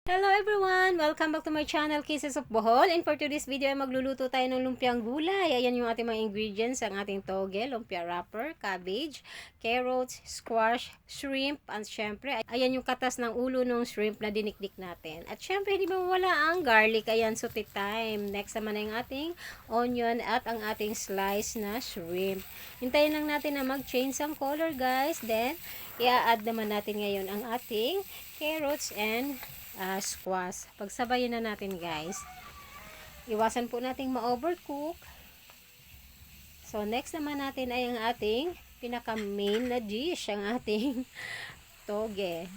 Hello everyone! Welcome back to my channel, Kisses of Bohol. And for today's video ay magluluto tayo ng lumpiang gulay. Ayan yung ating mga ingredients, ang ating toge, lumpia wrapper, cabbage, carrots, squash, shrimp, at syempre, ayan yung katas ng ulo ng shrimp na dinikdik natin. At syempre, hindi mawala ang garlic. Ayan, suti time. Next naman ay ang ating onion at ang ating slice na shrimp. Hintayin lang natin na mag-change ang color, guys. Then, i-add naman natin ngayon ang ating carrots and squash. Pagsabayin na natin, guys. Iwasan po nating ma-overcook. So, next naman natin ay ang ating pinaka-main na dish, ang ating toge.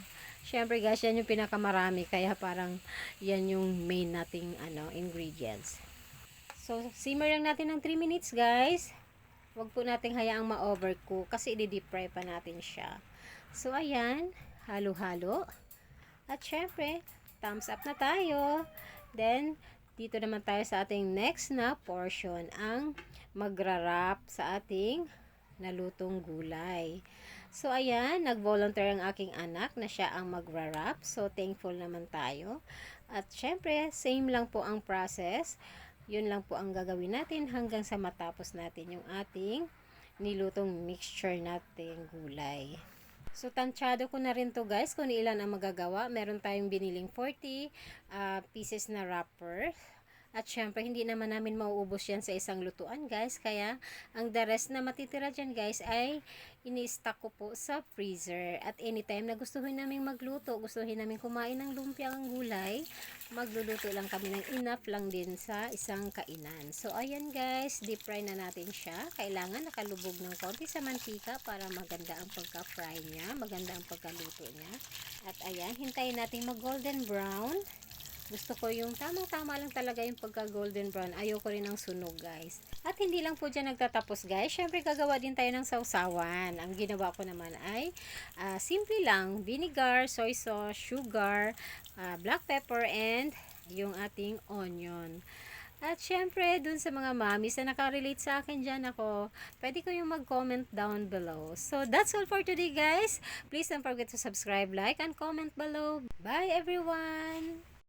Syempre, guys, yan yung pinakamarami. Kaya parang yan yung main nating ingredients. So, simmer lang natin ng 3 minutes, guys. Huwag po nating hayaang ma-overcook kasi i-deep fry pa natin siya. So, ayan. Halo-halo. At syempre, thumbs up na tayo. Then, dito naman tayo sa ating next na portion, ang magra-wrap sa ating nalutong gulay. So, ayan, nag-volunteer ang aking anak na siya ang magra-wrap. So, thankful naman tayo. At syempre, same lang po ang process. Yun lang po ang gagawin natin hanggang sa matapos natin yung ating nilutong mixture nating gulay. So, tansyado ko na rin to, guys, kung ilan ang magagawa. Meron tayong biniling 40 pieces na wrapper. At syempre, hindi naman namin mauubos yan sa isang lutuan, guys. Kaya, ang the rest na matitira dyan, guys, ay ini-stock ko po sa freezer. At anytime na gustuhin namin magluto, gustuhin namin kumain ng lumpiang gulay, magluluto lang kami ng enough lang din sa isang kainan. So, ayan, guys, deep fry na natin siya. Kailangan nakalubog ng konti sa mantika para maganda ang pagka-fry niya, maganda ang pagkaluto niya. At ayan, hintayin natin mag-golden brown. Gusto ko yung tamang-tama lang talaga yung pagka-golden brown. Ayoko rin ng sunog, guys. At hindi lang po dyan nagtatapos, guys. Syempre, gagawa din tayo ng sausawan. Ang ginawa ko naman ay simple lang. Vinegar, soy sauce, sugar, black pepper, and yung ating onion. At syempre, dun sa mga mommies na nakarelate sa akin dyan ako, pwede ko yung mag-comment down below. So, that's all for today, guys. Please don't forget to subscribe, like, and comment below. Bye, everyone!